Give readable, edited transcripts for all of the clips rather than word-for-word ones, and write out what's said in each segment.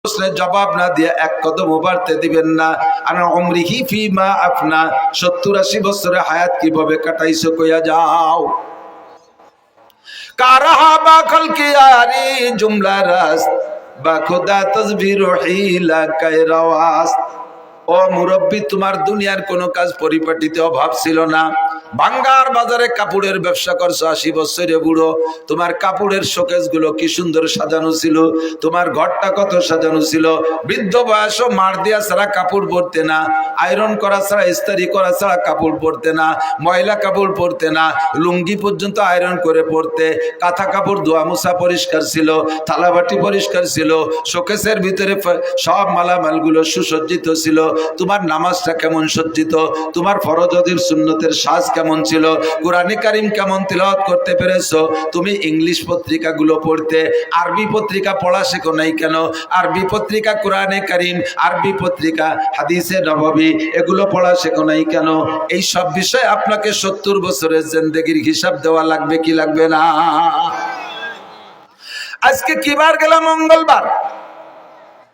প্রশ্নের জবাব না দিয়ে এক কদম বাড়তে দিবেন না। আর উমরিহি ফিমা আফনা, 70-80 বছরের হায়াত কিভাবে কাটাইছো কইয়া যাও। কারাহা বা খলকিয়ারি জুমলা রাস্ত বা খোদা তসবির হিলা কায়রাওয়াস। ও মুরব্বী, তোমার দুনিয়ার কোনো কাজ পরিপাটিতে অভাব ছিল না। ভাঙ্গার বাজারে কাপড়ের ব্যবসা করছো 80 বছরে বুড়ো। তোমার কাপড়ের শোকেস গুলো কি সুন্দর সাজানো ছিল, তোমার ঘরটা কত সাজানো ছিল। বৃদ্ধ বয়সও মার দিয়া ছাড়া কাপড় পরতে না, আয়রন করা ছাড়া ইস্ত্রি করা ছাড়া কাপড় পরতে না, ময়লা কাপড় পরতে না, লুঙ্গি পর্যন্ত আয়রন করে পরতে। কাঁথা কাপড় ধোয়া মোছা পরিষ্কার ছিল, থালাবাটি পরিষ্কার ছিল, শোকেসের ভিতরে সব মালামালগুলো সুসজ্জিত ছিল। তোমার নামাজটা কেমন সজ্জিত, তোমার ফরজ ওয়াজিব সুন্নতের সাজ কেমন ছিল, কোরআনে কারীম কেমন তিলাওয়াত করতে পেরেছো। তুমি ইংলিশ পত্রিকাগুলো পড়তে, আরবি পত্রিকা পড়া শেখো নাই কেন? আরবি পত্রিকা কোরআনে কারীম, আরবি পত্রিকা হাদিসে নববী, এগুলো পড়া শেখো নাই কেন? এই সব বিষয় আপনাকে 70 বছরের জিন্দেগির হিসাব দেওয়া লাগবে কি লাগবে না? আজকে কি বার গেলাম? মঙ্গলবার।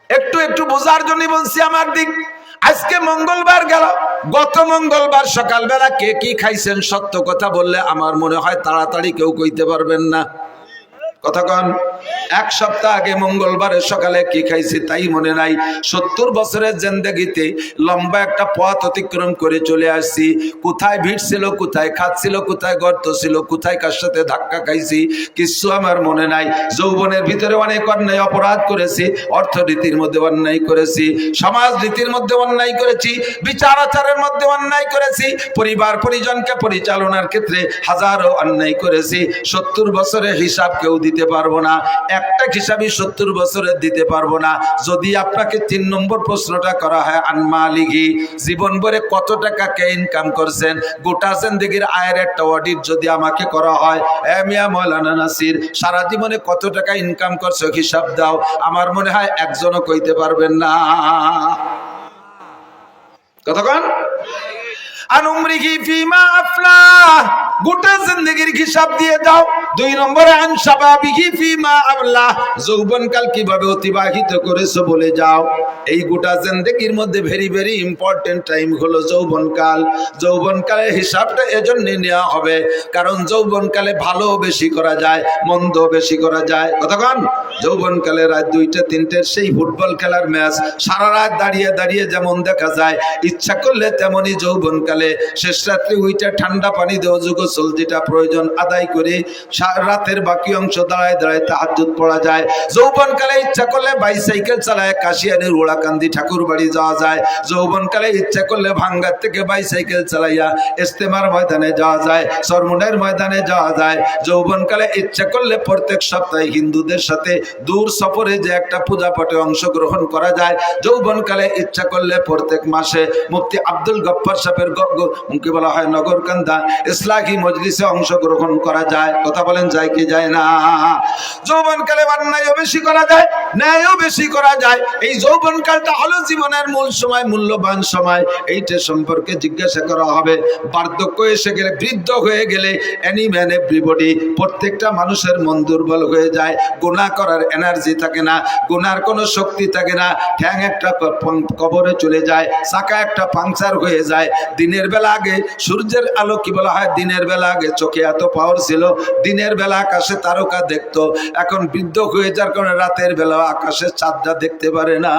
একটু একটু বোঝার জন্য বলছি আমার দিক। আজকে মঙ্গলবার গেল। গত মঙ্গলবার সকালবেলা কে কি খাইছেন সত্য কথা বললে আমার মনে হয় তাড়াতাড়ি কেউ কইতে পারবেন না। কথা কন। এক সপ্তাহ আগে মঙ্গলবারের সকালে কি খাইছি তাই মনে নাই। 70 বছরের জিন্দেগিতে লম্বা একটা পথ অতিক্রম করে চলে আসছি। কোথায় ভিড় ছিল, কোথায় খাচ্ছিল, কোথায় গর্ত ছিল, কোথায় কার সাথে ধাক্কা খাইছি কিছু আমার মনে নাই। যৌবনের ভিতরে অনেক অন্যায় অপরাধ করেছি, অর্থনীতির মধ্যে অন্যায় করেছি, সমাজ রীতির মধ্যে অন্যায় করেছি, বিচার আচারের মধ্যে অন্যায় করেছি, পরিবার পরিজনকে পরিচালনার ক্ষেত্রে হাজারো অন্যায় করেছি। 70 বছরের হিসাব কেউ দিতে পারবো না। একটা হিসাবই 70 বছরের দিতে পারবো না। যদি আপনাকে 3 নম্বর প্রশ্নটা করা হয়, আনমালিগি, জীবন ভরে কত টাকা কে ইনকাম করছেন, গোটা জিন্দেগির আয়ের একটা অডিট যদি আমাকে করা হয়, এ মিয়া মৌলানা নাসির সারা জীবনে কত টাকা ইনকাম করছো হিসাব দাও, আমার মনে হয় একজনও কইতে পারবেন না। কতক্ষণ? আনুমরিহি ফিমা আফলা, গোটা জিন্দেগির হিসাব দিয়ে দাও। 2 নম্বরে আন শাবাবিহি ফিমা আবলা, যৌবনকাল কিভাবে অতিবাহিত করেছো বলে যাও। এই গোটা জিন্দেগির মধ্যে ভেরি ভেরি ইম্পর্টেন্ট টাইম হলো যৌবনকাল। যৌবনকালের হিসাবটা এজন্য নেওয়া হবে কারণ যৌবনকালে ভালো বেশি করা যায়, মন্দ বেশি করা যায়। কতক্ষণ? যৌবনকালে রাত 2টা 3টের সেই ফুটবল খেলার ম্যাচ সারা রাত দাঁড়িয়ে দাঁড়িয়ে যেমন দেখা যায়, ইচ্ছা করলে তেমনই যৌবনকালে শেষ রাত্রে ওইটা ঠান্ডা পানি দেওয়া গোসল যেটা প্রয়োজন আদায় করে রাতের বাকি অংশ দাঁড়ায় দাঁড়ায় তাহাজ্জুদ পড়া যায়। যৌবনকালে ইচ্ছা করলে বাইসাইকেল চালায় কাশিয়ানির ওড়াকান্দি ঠাকুর বাড়ি যাওয়া যায়। যৌবনকালে ইচ্ছা করলে ভাঙ্গার থেকে বাইসাইকেল চালাইয়া ইস্তেমার ময়দানে যাওয়া যায়, সরমুনের ময়দানে যাওয়া যায়। যৌবনকালে ইচ্ছা করলে প্রত্যেক সপ্তাহে হিন্দুদের সাথে দূর সফরে যে একটা পূজা পাঠে অংশগ্রহণ করা যায়। যৌবনকালে ইচ্ছা করলে প্রত্যেক মাসে মুফতি আব্দুল গফফার সাহেবের কি বলা হয় নগরকান্দা ইসলাহি মজলিসে অংশগ্রহণ করা যায়। কথা বলেন, যায় কি যায় না? যৌবনকালে অন্যায়ও বেশি করা যায়, ন্যায়ও বেশি করা যায়। এই যৌবনকালটা হলো জীবনের মূল সময়, মূল্যবান সময়। এইটা সম্পর্কে জিজ্ঞাসা করা হবে। বার্ধক্য এসে গেলে, বৃদ্ধ হয়ে গেলে এনি ম্যান এভরিবডি, প্রত্যেকটা মানুষের মন দুর্বল হয়ে যায়, গুনাহ করার এনার্জি থাকে না, গুনার কোনো শক্তি থাকে না। ঠ্যাং একটা কবরে চলে যায়, চাকা একটা পাংচার হয়ে যায়। দিনের বেলা আগে সূর্যের আলো কি বলা হয়, দিনের বেলা আগে চোখে এত পাওয়ার ছিল, দিনের বেলা আকাশে তারকা দেখতো। এখন বৃদ্ধ হয়ে যাওয়ার কারণে রাতের বেলা আকাশে চাঁদটা দেখতে পারে না।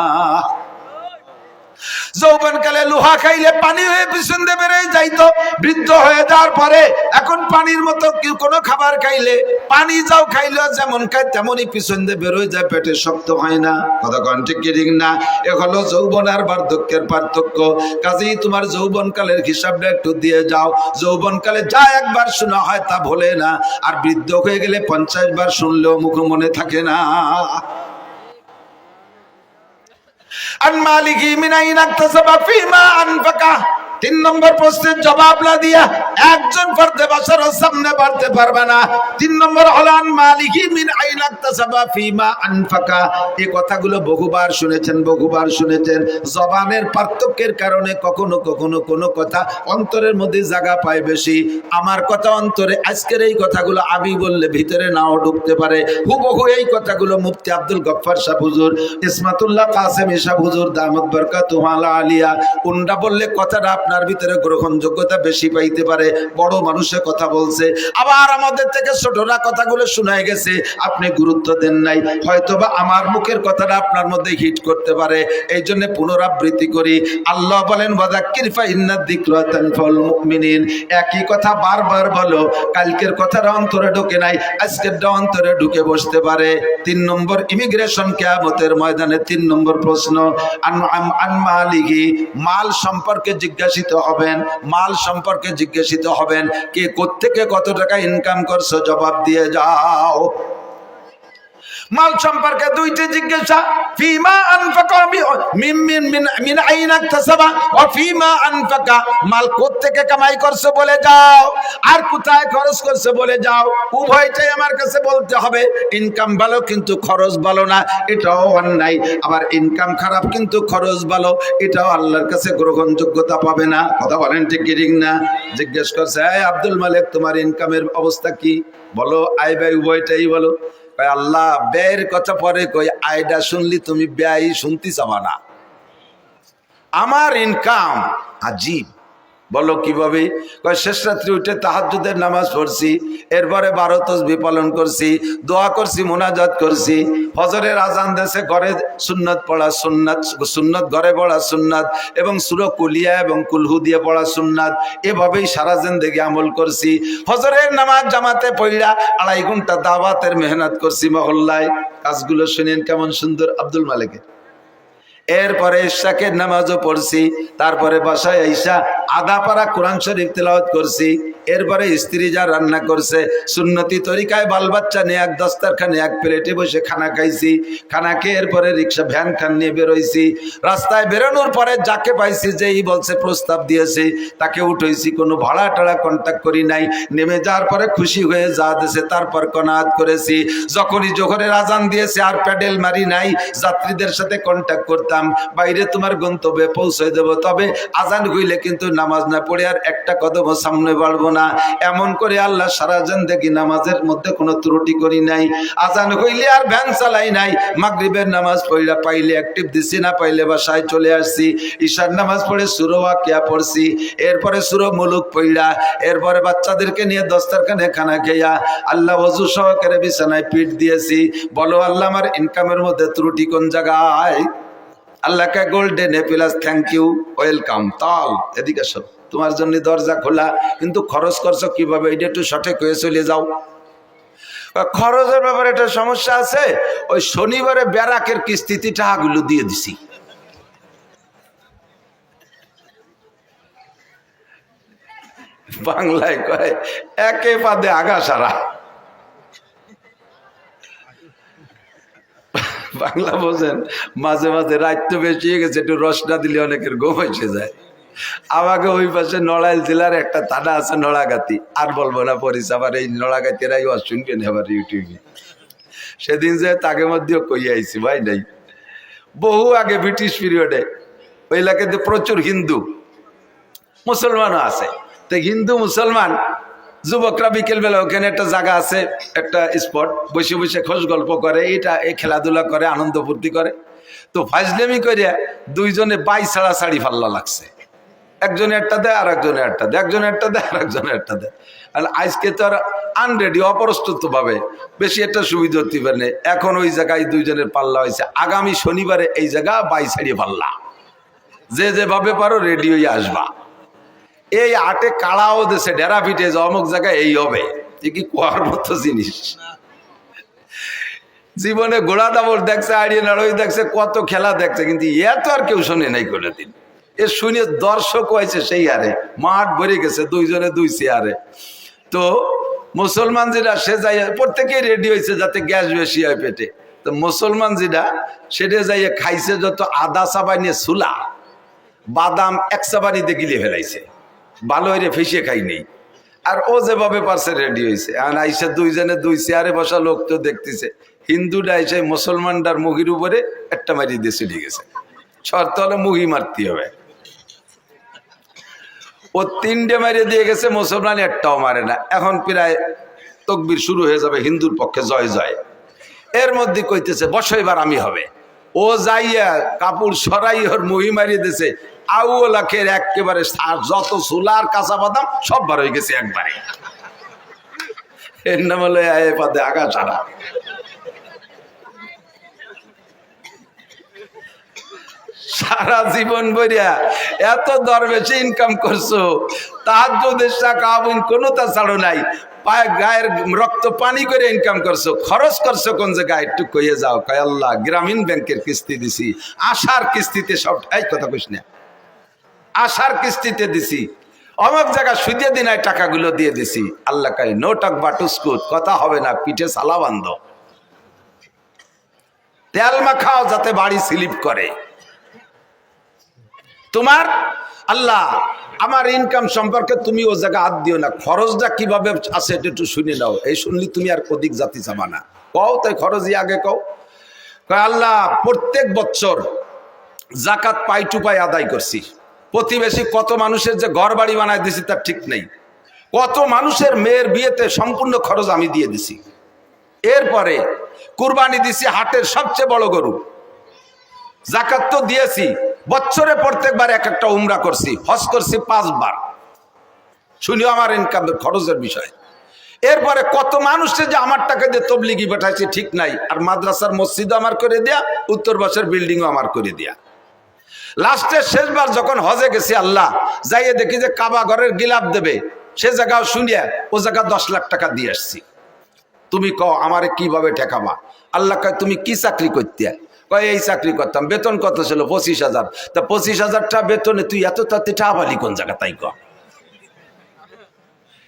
যৌবনকালে লোহা খাইলে পানি হয়ে পিছন দিয়ে বেরিয়ে যাইতো, বৃদ্ধ হয়ে যাওয়ার পরে এখন পানির মতো কোনো খাবার খাইলে, পানি যাও খাইলেও যেমন খায় তেমনই পিছন দিয়ে বেরোয় যায়, পেটে শক্ত হয় না। কথা কন ঠিক কি ঠিক না? এ হলো যৌবন আর বার্ধক্যের পার্থক্য। কাজেই তোমার যৌবনকালের হিসাবটা একটু দিয়ে যাও। যৌবনকালে যা একবার শোনা হয় তা ভোলে না, আর বৃদ্ধ হয়ে গেলে 50 বার শুনলেও মুখ মনে থাকে না। আনমালিহি মিন আইনা ইকতাসাবা ফিমা আনফাকা, 3 নম্বর প্রশ্নের জবাব না দিয়া একজন ফর্দে বাসারও সামনে বাড়তে পারবে না। 3 নম্বর হলান মালিকি মিন আইনা তাসাবা ফিমা আনফাকা। এই কথাগুলো বহুবার শুনেছেন, বহুবার শুনেছেন। জবানের পার্থক্যের কারণে কখনো কখনো কোনো কথা অন্তরের মধ্যে জায়গা পায় বেশি। আমার কথা অন্তরে, আজকের এই কথাগুলো আমি বললে ভিতরে নাও ঢুকতে পারে। হুবহু এই কথাগুলো মুফতি আব্দুল গফফার সাহেব হুজুর, ইসমাতুল্লাহ কাসেম সাহেব হুজুর দামাত বরকাতুহু আলিয়া, উনরা বললে কথাটা আপনার ভিতরে গ্রহণযোগ্যতা বেশি পাইতে পারে। বড় মানুষের কথা বলছে, আবার আমাদের থেকে ছোটরা কথাগুলো শোনায় গেছে, আপনি গুরুত্ব দেন নাই, হয়তোবা আমার মুখের কথাটা আপনার মধ্যে হিট করতে পারে। এই জন্য পুনরাবৃত্তি করি। আল্লাহ বলেন ওয়াযাক্কির ফা ইন্না যিকরা তানফাউল মুমিনিন। একই কথা বারবার বলো, কালকের কথাটা অন্তরে ঢোকে নাই, আজকেরটা অন্তরে ঢুকে বসতে পারে। 3 নম্বর ইমিগ্রেশন, কিয়ামতের ময়দানে 3 নম্বর প্রশ্ন, আন মালিহি, মাল সম্পর্কে জিজ্ঞাসিত হবেন। মাল সম্পর্কে জিজ্ঞাসিত হবেন, কে কোত্থেকে কত টাকা ইনকাম করছো, জবাব দিয়ে যাও। মাল সম্পর্কে 2টি জিজ্ঞাসা, ফিমা আনফাকা মিন আইনা ইকতাসাবা ওয়া ফিমা আনফাকা, মাল কোত্থেকে কামাই করছো বলে যাও, আর কোথায় খরচ করছো বলে যাও। উভয়টাই আমার কাছে বলতে হবে। ইনকাম ভালো কিন্তু খরচ ভালো না, এটাও অন্যায়। আবার ইনকাম খারাপ কিন্তু খরচ ভালো, এটাও আল্লাহর কাছে গ্রহণযোগ্যতা পাবে না। কথা বলেন ঠিক কি ঠিক না? জিজ্ঞেস করছে, এই আব্দুল মালিক, তোমার ইনকামের অবস্থা কি বলো, আয় ব্যয় উভয়টাই বলো। আল্লাহ ব্যয়ের কথা পরে কই, আয়টা শুনলি তুমি ব্যয় শুনতে চাবা না। আমার ইনকাম আজীব। বলো কিভাবে? শেষ রাত্রি উঠে তাহাজ্জুদের নামাজ পড়ছি, এরপরে 12 তাসবিহ পালন করছি, দোয়া করছি, মুনাজাত করছি, ফজরের আজান দেশে ঘরে সুন্নাত পড়া সুন্নাত, সুন্নাত ঘরে পড়া সুন্নাত, এবং সূরা কুলিয়া এবং কুলহু দিয়ে পড়া সুন্নাত। এভাবেই সারা জিন্দেগি আমল করছি। ফজরের নামাজ জামাতে পড়া 2.5 ঘন্টা দাওয়াতের মেহনত করছি মহল্লায়। কাজগুলো শুনেন কেমন সুন্দর আব্দুল মালিকের। এরপরে ইশাকের নামাজও পড়ছি, তারপরে বাসায় আইসা আধা পারা কোরআন শরীফ তেলাওয়াত করছি। এরপরে স্ত্রী যা রান্না করছে সুন্নতি তরিকায়, বাল বাচ্চা নিয়ে এক দস্তারখানে এক প্লেটে বসে খানা খাইছি। খানা খেয়ে এরপরে রিক্সা ভ্যান খান নিয়ে বেরোইছি। রাস্তায় বেরোনোর পরে যাকে পাইছি, যেই বলছে প্রস্তাব দিয়েছে তাকে উঠেছি, কোনো ভাড়া টাড়া কন্ট্যাক্ট করি নাই। নেমে যাওয়ার পরে খুশি হয়ে যা দিয়েছে তারপর কনাআত করেছি। যখনই জোহরের আজান দিয়েছে আর প্যাডেল মারি নাই, যাত্রীদের সাথে কন্ট্যাক্ট করতাম, বাইরে তোমার গন্তব্যে পৌঁছে দেব, তবে আজান হইলে কিন্তু নামাজ না পড়ে আর একটা কদম সামনে বাড়বো না। এমন করে আল্লাহ সারা জিন্দেগি নামাজের মধ্যে কোনো ত্রুটি করি নাই। আজান হইলে আর ভ্যান চালাই নাই। মাগরিবের নামাজ পড়া পাইলে অ্যাক্টিভ দিছি, না পাইলে বাসায় চলে আসছি। ঈশার নামাজ পড়ে সূরা ওয়াকিয়া পড়ছি, এরপরে সূরা মুলুক পড়া, এরপরে বাচ্চাদেরকে নিয়ে দস্তারখানে খানা খেয়া আল্লাহ ওযু সহকারে বিছানায় পিঠ দিয়েছি। বলো আল্লাহ, আমার ইনকামের মধ্যে ত্রুটি কোন জায়গায়? আল্লাহকে golden A plus thank you, welcome. তাল এদিকে সব তোমার জন্য দরজা খোলা, কিন্তু খরচ করছো কিভাবে, এটা একটু সঠিক হয়ে চলে যাও। খরচের ব্যাপারে একটা সমস্যা আছে। ওই শনিবারে ব্যারাকের কিস্তিতে টাকাগুলো দিয়ে দিছি। বাংলায় কয় একে পাদে আগা সারা। বাংলা বোঝেন? মাঝে মাঝে রাত তো বেশি হয়ে গেছে, একটু রস না দিলে অনেকের ঘুম এসে যায়। আমাকে ওই পাশে নড়াইল জেলার একটা থানা আছে নড়াগাতি, আর বলবো না পরিচয়, আবার এই নড়াগাতিরাই শুনবেন আবার ইউটিউবে। সেদিন যে তাকে মধ্যেও কই আইছি ভাই নাই, বহু আগে ব্রিটিশ পিরিয়ডে ওই এলাকাতে প্রচুর হিন্দু মুসলমানও আছে। তো হিন্দু মুসলমান যুবকরা বিকেলবেলা ওখানে একটা জায়গা আছে, একটা স্পট, বসে বসে খোঁজ গল্প করে, এটা এই খেলাধুলা করে, আনন্দ ফুর্তি করে। তো ফাজলেমি করে দুইজনে 22 ছাড়া শাড়ি ফাল্লা লাগছে। একজনে একটা দেয় আর একজনে একটা দেয়, একজনে একটা দেয় আর একজনে একটা দেয়। আর আজকে তো আর আনরেডি, অপ্রস্তুত ভাবে বেশি একটা সুবিধা হতে পারে। এখন ওই জায়গায় দুইজনের পাল্লা হয়েছে। আগামী শনিবারে এই জায়গা 22 ছাড়িয়ে পাল্লা, যে যেভাবে পারো রেডি হয়ে আসবা। এই আটে কাড়াও দেশে ডেরা পিটে যে অমুক জায়গায় এই হবে, এ কি কোয়ার মতো জিনিস? জীবনে ঘোড়া দাবড় দেখছে, আড়িয়ে নাড়ই দেখছে, কত খেলা দেখছে, কিন্তু এত আর কেউ শোনে নাই কোনোদিন। এ শুনে দর্শক হয়েছে সেই হারে, মাঠ ভরে গেছে দুইজনে দুই চেয়ারে। তো মুসলমান যেটা সে যাই প্রত্যেকেই রেডি হয়েছে যাতে গ্যাস বেশি হয় পেটে। তো মুসলমান যেটা সেটা যাইয়ে খাইছে যত আদা চাবানিয়ে সুলা, বাদাম 1 চাবানিতে গিলে ফেলাইছে, ভালো হয়ে ফেসে খাই নেই। আর ও যেভাবে পারছে রেডি হয়েছে, আর আইসা দুইজনে দুই চেয়ারে বসা লোক তো দেখতেছে, হিন্দুটা এসে মুসলমানটার মুখির উপরে একটা মারি দিয়ে চলে গেছে। শর্ত হলে মুহি মারতে হবে। ও তিনটে মারিয়ে দিয়ে গেছে, মুসলমান একটাও মারে না। এখন প্রায় তকবির শুরু হয়ে যাবে হিন্দুর পক্ষে, জয় জয়। এর মধ্যে কইতেছে বসো এবার আমি হবে। ও যাইয়া কাপড় সরাই ওর মুহি মারিয়ে দিয়েছে। আউলাখের একেবারে যত সোলার কাঁচা বাদাম সব বার হয়ে গেছে একবারে। এর নাম হলো পাতে আগা ছাড়া। সারা জীবন বইয়া এত দরবেশে ইনকাম করছো, তাহাজ্জুদের টাকা কোনো তা ছাড়ো নাই, পায়ে গায়ের রক্ত পানি করে ইনকাম করছো, খরচ করছো কোন জায়গায় একটু কইয়ে যাও। কয় আল্লাহ গ্রামীণ ব্যাংকের কিস্তি দিছি, আশার কিস্তিতে সব। এই কথা কইস না, আশার কিস্তিতে দিছি, অমুক জায়গা সুদে দিনায় টাকাগুলো দিয়ে দিছি। আল্লাহ কয় নো টক বাটুস্কুট, কথা হবে না, পিঠে সালা বান্ধ, তেল মাখাও যাতে বাড়ি স্লিপ করে। তোমার আল্লাহ আমার ইনকাম সম্পর্কে তুমি ও জায়গা হাত দিও না, খরচটা কিভাবে আছে এটা একটু শুনে নাও। এই শুনলি তুমি আর অধিক জাতি চাবা না, কও তাই খরচই আগে কও। আল্লাহ প্রত্যেক বছর জাকাত পাই টু পাই আদায় করছি, প্রতিবেশী কত মানুষের যে ঘর বাড়ি বানায় দিছি তার ঠিক নেই, কত মানুষের মেয়ের বিয়েতে সম্পূর্ণ খরচ আমি দিয়ে দিছি। এরপরে কুরবানি দিছি হাটের সবচেয়ে বড় গরু, জাকাত তো দিয়েছি, বছরে প্রত্যেকবার এক একটা উমরা করছি, হজ করছি 5 বার। শুনিও আমার ইনকামের খরচের বিষয়। এরপরে কত মানুষকে যে আমার টাকা দিয়ে তবলিগি পাঠাইছি ঠিক নাই, আর মাদ্রাসার মসজিদও আমার করে দেয়া, উত্তর বাসের বিল্ডিংও আমার করে দেয়া। লাস্টের শেষবার যখন হজে গেছি, আল্লাহ যাইয়ে দেখি যে কাবা ঘরের গিলাপ দেবে, সে জায়গাও শুনিয়া ও জায়গা 10 লাখ টাকা দিয়ে আসছি। তুমি কও আমারে কিভাবে ঠেকাবা? আল্লাহ কয় তুমি কি চাকরি করতে? কয় এই চাকরি করতাম। বেতন কত ছিল? 25,000। তা 25,000 টাকা বেতনে তুই এত তাতে টাকা বালি কোন জায়গা? তাই ক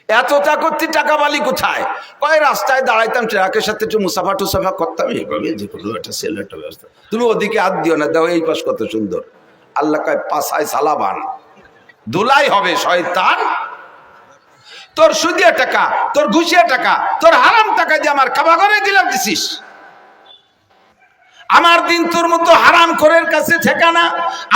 এতটা করতে টাকা বালি কোথায়? কয় রাস্তায় দাঁড়াইতাম, ট্রাকের সাথে একটু মুসাফা টুসাফা করতাম, এইভাবে যে কোনো একটা সেল একটা ব্যবস্থা। তুমি ওদিকে হাত দিও না, দাও এই পাশ কত সুন্দর। আল্লাহ কয় পাশায় সালাবান, ধুলাই হবে শয়তান। তোর সুদিয়া টাকা, তোর ঘুষিয়া টাকা, তোর হারাম টাকা দিয়ে আমার কাবা ঘরে গিলাপ দিছিস। আমার দিন তোর মতো হারাম খোরের কাছে ঠিকানা।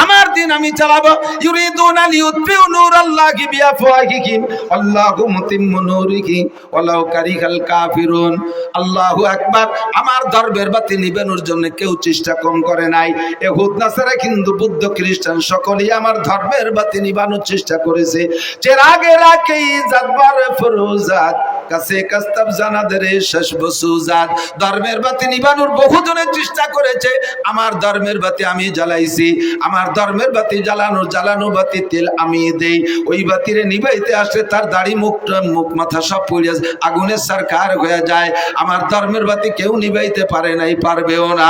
আমার দিন আমি চালাবো। ইউরিদুনা লিইউতফিউ নূরাল্লাহি বিআফওয়াহিহিম আল্লাহু মুতিম্মু নূরিহি ওয়ালাউ কারিহাল কাফিরুন। আল্লাহু আকবার। আমার ধর্মের বাতি নিবানোর জন্য কেউ চেষ্টা কম করে নাই। ইহুদ নাসারা হিন্দু বৌদ্ধ খ্রিস্টান সকলেই আমার ধর্মের বাতি নিবানোর চেষ্টা করেছে। চেরাগের আকেই জাদবার ফরুজাত কাছে কাস্তাব জানাদের শেষ বসুজাত। ধর্মের বাতি নিবানোর বহুজনের চেষ্টা করেছে, আমার ধর্মের বাতি আমি জ্বালাইছি। আমার ধর্মের বাতি জ্বালানো বাতি তেল আমি দেই। ওই বাতিরে নিবাইতে আসলে তার দাড়ি মুখ মাথা সব পুড়ে আগুনের সরকার হয়ে যায়। আমার ধর্মের বাতি কেউ নিবাইতে পারে নাই, পারবেও না।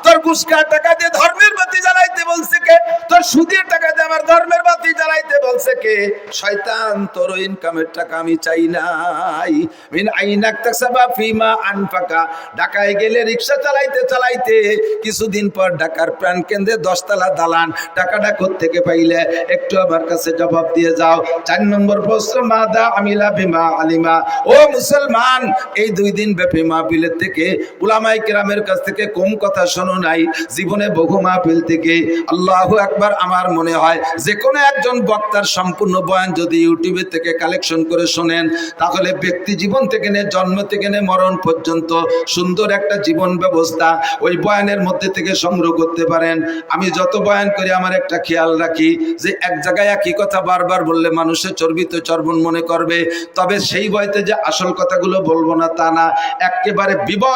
তোর ঘুষকার টাকা দিয়ে ধর্মের বাতি জ্বালাইতে বলছে কে? তোর সুদের টাকা দিয়ে আমার ধর্মের বাতি জ্বালাইতে বলছে কে? শয়তান, তোর ইনকামের টাকা আমি চাই নাই। মিন আইনাক তাকসাবা ফিমা আনফাকা। ঢাকায় গেলে রিকশা চালাইতে চালাইতে কিছুদিন পর ঢাকার প্রাণ কেন্দ্রে 10 তলা দালান, টাকাটা কোত্থেকে পাইলে একটু আমার কাছে জবাব দিয়ে যাও। 4 নম্বর প্রশ্ন, মাদা আমিলা বিমা আলিমা। ও মুসলমান, এই 2 দিন ব্যাপী মাহফিলের থেকে উলামায়ে কেরামের কাছ থেকে কম কথা শোনো নাই। জীবনে বহু মাহফিল থেকে, আল্লাহু আকবার, আমার মনে হয় যে কোনো একজন বক্তার সম্পূর্ণ বয়ান যদি ইউটিউবে থেকে কালেকশন করে শোনেন, তাহলে ব্যক্তি জীবন থেকে নিয়ে জন্ম থেকে নিয়ে মরণ পর্যন্ত সুন্দর একটা জীবন ব্যবস্থা ওই বয়ানের মধ্যে থেকে সংগ্রহ করতে পারেন। আমি যত বয়ান করি আমার একটা খেয়াল রাখি যে এক জায়গায় একই কথা বারবার বললে মানুষের চর্বিত চর্বণ মনে করবে। তবে সেই বয়তে যে আসল কথাগুলো বলবো না তা না, একেবারে বিবাহ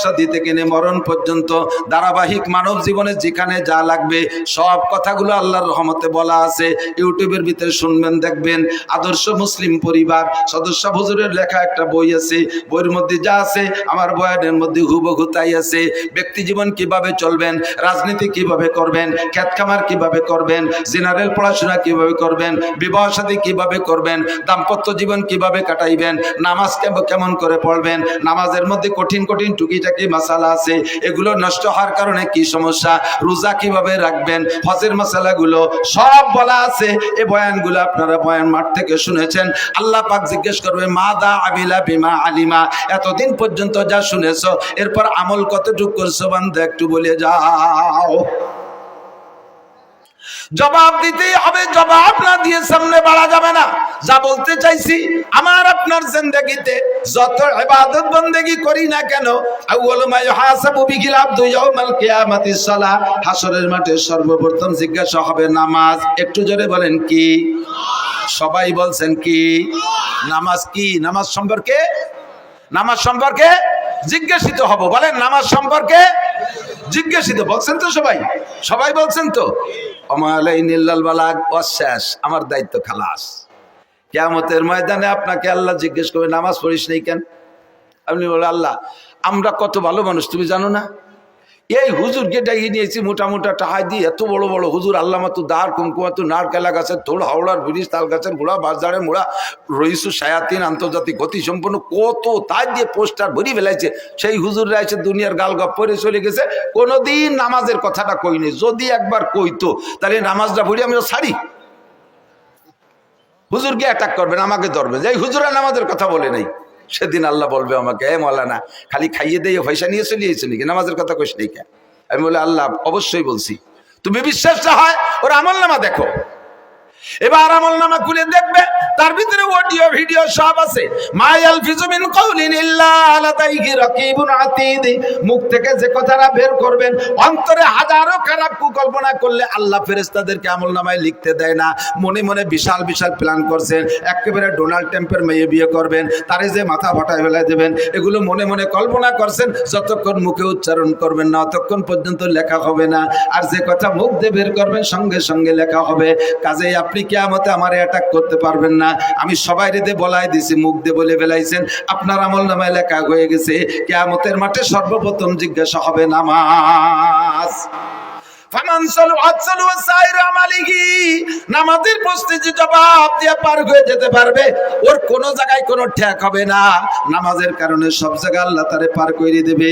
শাদী থেকে নিয়ে মরণ পর্যন্ত ধারাবাহিক মানব জীবনে যেখানে যা লাগবে সব কথাগুলো আল্লাহর রহমতে বলা আছে। ইউটিউবের ভিতরে শুনবেন, দেখবেন। আদর্শ মুসলিম পরিবার সদস্য হুজুরের লেখা একটা বই আছে, বইয়ের মধ্যে যা আছে আমার বয়ানের মধ্যে হুবহু তাই আছে। ব্যক্তি জীবন কিভাবে চলবেন, রাজনীতি কিভাবে করবেন, খেত খামার কিভাবে করবেন, জেনারেল পড়াশোনা কিভাবে করবেন, বিবাহ শাদী কিভাবে করবেন, দাম্পত্য জীবন কিভাবে কাটাইবেন, নামাজ কেমন করে পড়বেন, নামাজের মধ্যে কঠিন কঠিন টুকিটাকি মাসালা আছে, এগুলো নষ্ট হওয়ার কারণে কি সমস্যা, রোজা কিভাবে রাখবেন, হজের মাসালাগুলো সব বলা আছে। এই বয়ানগুলো আপনারা বয়ান মাঠ থেকে শুনেছেন। আল্লাহ পাক জিজ্ঞেস করবে মাদা আবিলা বিমা আলিমা, এতদিন পর্যন্ত যা শুনেছো এরপর আমল কতটুকু করছো বান্দা একটু বলে যাও। জবাব দিতেই হবে, জবাব না দিয়ে সামনে বাড়া যাবে না। যা বলতে চাইছি, আমার আপনার জিন্দেগিতে যত ইবাদত বন্দেগি করি না কেন, আউয়ালু মা ইউহাসাবু বিহিল আবদু ইয়াউমাল কিয়ামাতিস সালাহ, হাসরের মাঠে সর্বপ্রথম জিজ্ঞাসা হবে নামাজ। একটু জোরে বলেন কি? সবাই বলছেন কি? নামাজ কি? নামাজ সম্পর্কে, নামাজ সম্পর্কে জিজ্ঞাসিত হব। বলেন নামাজ সম্পর্কে জিজ্ঞাসিত। বলছেন তো সবাই? সবাই বলছেন তো? শেষ, আমার দায়িত্ব খালাস। কিয়ামতের ময়দানে আপনাকে আল্লাহ জিজ্ঞেস করবে নামাজ পড়িস নাই কেন? আপনি বলে আল্লাহ আমরা কত ভালো মানুষ তুমি জানো না, এই হুজুরকে ডাকিয়ে নিয়েছি মোটা মোটা টাহাই দিয়ে, এত বড় বড় হুজুর, আল্লাহ মাতু দাঁড় কুমকুমাতু নারকেলা গাছের তোড়, হাওড়ার ব্রিজ, তাল গাছের গোড়া, বাজারে মোড়া, রইসু শায়াতিন, আন্তর্জাতিক গতি সম্পন্ন কত তাই দিয়ে পোস্টার ভরি ফেলাইছে। সেই হুজুররা এসে দুনিয়ার গাল গপ করে চলে গেছে, কোনোদিন নামাজের কথাটা কইনি। যদি একবার কইতো তাহলে নামাজটা ভরি আমি ছাড়ি। হুজুরকে অ্যাটাক করবেন, আমাকে ধরবেন, যে হুজুরা নামাজের কথা বলে নাই। সেদিন আল্লাহ বলবে আমাকে, এ মৌলানা খালি খাইয়ে দিয়ে পয়সা নিয়ে চলিয়েছে নাকি, নামাজের কথা কইস নাই কেন? আমি বলে আল্লাহ অবশ্যই বলছি। তুমি বিশ্বাসটা হয় ওর আমল নামা দেখো। এবার আমল নামা খুলে দেখবে, তার ভিতরে অডিও ভিডিও সব আছে। মায়াল ফিজুমিন কাউলিন ইল্লা লাদাইহি রাকিবুন আতীদ, মুখ থেকে যে কথাটা বের করবেন অন্তরে হাজারো খারাপ কুকল্পনা করলে আল্লাহ ফেরেশতাদেরকে আমল নামায় লিখতে দেয় না। মনে মনে বিশাল বিশাল প্ল্যান করছেন, একেবারে ডোনাল্ড ট্রাম্পের মেয়ে বিয়ে করবেন, তারে যে মাথা ফাটায় ফেলে দেবেন, এগুলো মনে মনে কল্পনা করছেন। যতক্ষণ মুখে উচ্চারণ করবেন না ততক্ষণ পর্যন্ত লেখা হবে না। আর যে কথা মুখ দিয়ে বের করবেন সঙ্গে সঙ্গে লেখা হবে। কাজেই আপনি কিয়ামতে আমারে অ্যাটাক করতে পারবেন না। আমি সবাই রেদে বলাই দিছি, মুখ দিয়ে বলে ফেলাইছেন, আপনার আমল নামায় লেখা হয়ে গেছে। কিয়ামতের মাঠে সর্বপ্রথম জিজ্ঞাসা হবে নামাজ। নামাজের প্রশ্নে যে জবাব দিয়ে পার হয়ে যেতে পারবে ওর কোনো জায়গায় কোনো ঠেক হবে না। নামাজের কারণে সব জায়গায় আল্লাহ তারে পার করে দেবে।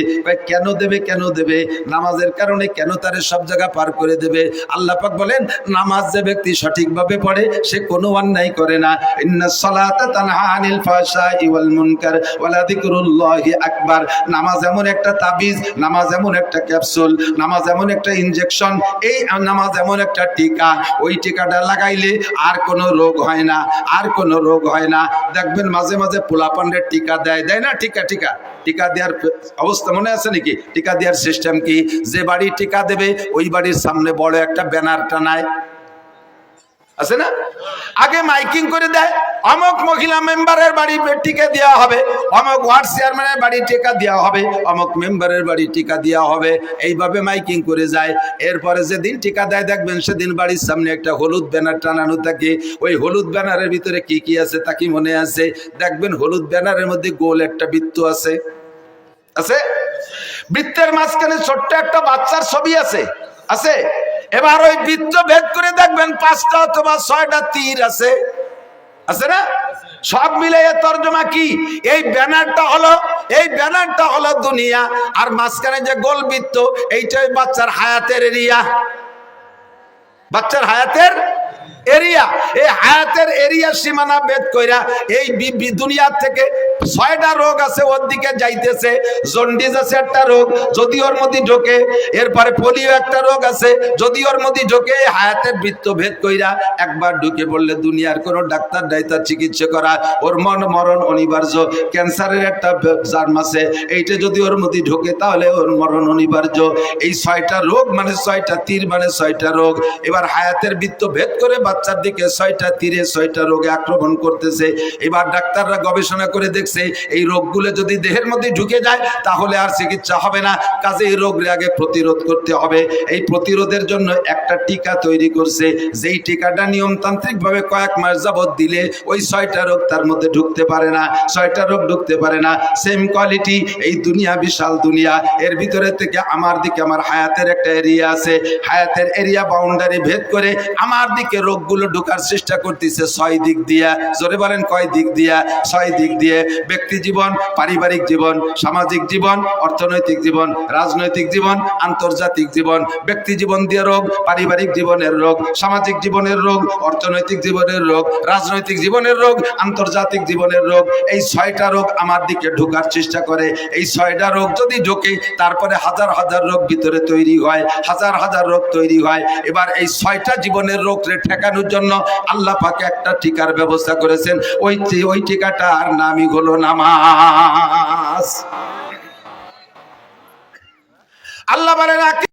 কেন দেবে? কেন দেবে? নামাজের কারণে কেন তারে সব জায়গা পার করে দেবে? আল্লাহ পাক বলেন নামাজ যে ব্যক্তি সঠিকভাবে পড়ে সে কোনো অন্যায় করে না। ইন্নাস সালাতা তানহা আনিল ফাহশাই ওয়াল মুনকার ওয়ালা যিকরুল্লাহি আকবার। নামাজ এমন একটা তাবিজ, নামাজ এমন একটা ক্যাপসুল, নামাজ এমন একটা ইনজেকশন, এই নামাজ এমন একটা টিকা, ওই টিকাটা লাগাইলে আর কোনো রোগ হয় না, আর কোনো রোগ হয় না। দেখবেন মাঝে মাঝে পোলাপান্ডের টিকা দেয়, দেয় না? টিকা দেওয়ার অবস্থা মনে আছে নাকি? টিকা দেওয়ার সিস্টেম কি? যে বাড়ি টিকা দেবে ওই বাড়ির সামনে বড় একটা ব্যানার টানায়, আছে না? আগে মাইকিং করে দেয়, অমুক মহিলা মেম্বারের বাড়ি টিকা দেওয়া হবে, অমুক ওয়ার্ড চেয়ারম্যানের বাড়ি টিকা দেওয়া হবে, অমুক মেম্বারের বাড়ি টিকা দেওয়া হবে, এইভাবে মাইকিং করে যায়। এরপরে যেদিন টিকা দেয় দেখবেন সেদিন বাড়ির সামনে একটা হলুদ ব্যানার টানানো থাকে। ওই হলুদ ব্যানারের ভিতরে কি কি আছে তা কি মনে আছে? দেখবেন হলুদ ব্যানারের মধ্যে গোল একটা বৃত্ত আছে, আছে? বৃত্তের মাঝখানে ছোট্ট একটা বাচ্চার ছবি আছে, আছে? এবার ওই বৃত্ত ভেদ করে দেখবেন 5টা অথবা 6টা তীর আছে, আছে না? সব মিলে তর্জমা কি? এই ব্যানারটা হলো দুনিয়া, আর মাঝখানে যে গোল বৃত্ত এইটাই বাচ্চার হায়াতের এরিয়া, বাচ্চার হায়াতের এরিয়া। এই হায়াতের এরিয়া সীমানা ভেদ কইরা এই দুনিয়ার থেকে 6টা রোগ আছে ওর দিকে যাইতেছে। জন্ডিস আছে একটা রোগ, যদি ওর মধ্যে ঢোকে, এরপরে পোলিও একটা রোগ আছে, যদি ওর মধ্যে ঢোকে, হায়াতের বৃত্ত ভেদ কইরা একবার ঢুকে পড়লে দুনিয়ার কোন ডাক্তার ডাইতার চিকিৎসা করা ওর মরণ অনিবার্য। ক্যান্সারের একটা জার্ম আছে, এইটা যদি ওর মধ্যে ঢোকে তাহলে ওর মরণ অনিবার্য। এই 6টা রোগ মানে 6টা তীর মানে 6টা রোগ। এবার হায়াতের বৃত্ত ভেদ করে বাচ্চার দিকে 6টা তীরে 6টা রোগে আক্রমণ করতেছে। এবার ডাক্তাররা গবেষণা করে দেখছে এই রোগগুলো যদি দেহের মধ্যে ঢুকে যায় তাহলে আর চিকিৎসা হবে না, কাজে এই রোগের আগে প্রতিরোধ করতে হবে। এই প্রতিরোধের জন্য একটা টিকা তৈরি করছে, যেই টিকাটা নিয়মতান্ত্রিক ভাবে কয়েক মাস যাবত দিলে ওই 6টা রোগ তার মধ্যে ঢুকতে পারে না, 6টা রোগ ঢুকতে পারে না। সেম কোয়ালিটি, এই দুনিয়া বিশাল দুনিয়া, এর ভিতরে থেকে আমার দিকে আমার হায়াতের একটা এরিয়া আছে, হায়াতের এরিয়া বাউন্ডারি ভেদ করে আমার দিকে রোগগুলো ঢোকার চেষ্টা করতেছে 6 দিক দিয়া। জোরে বলেন কয় দিক দিয়া? 6 দিক দিয়ে। ব্যক্তি জীবন, পারিবারিক জীবন, সামাজিক জীবন, অর্থনৈতিক জীবন, রাজনৈতিক জীবন, আন্তর্জাতিক জীবন। ব্যক্তি জীবন দিয়ে রোগ, পারিবারিক জীবনের রোগ, সামাজিক জীবনের রোগ, অর্থনৈতিক জীবনের রোগ, রাজনৈতিক জীবনের রোগ, আন্তর্জাতিক জীবনের রোগ। এই 6টা রোগ আমার দিকে ঢোকার চেষ্টা করে। এই 6টা রোগ যদি ঢোকে তারপরে হাজার হাজার রোগ ভিতরে তৈরি হয়, হাজার হাজার রোগ তৈরি হয়। এবার এই 6টা জীবনের রোগকে ঠেকানোর জন্য আল্লাহ পাক একটা টিকার ব্যবস্থা করেছেন। ওই টিকাটার নামই হলো নামাজ। আল্লাহ বলেন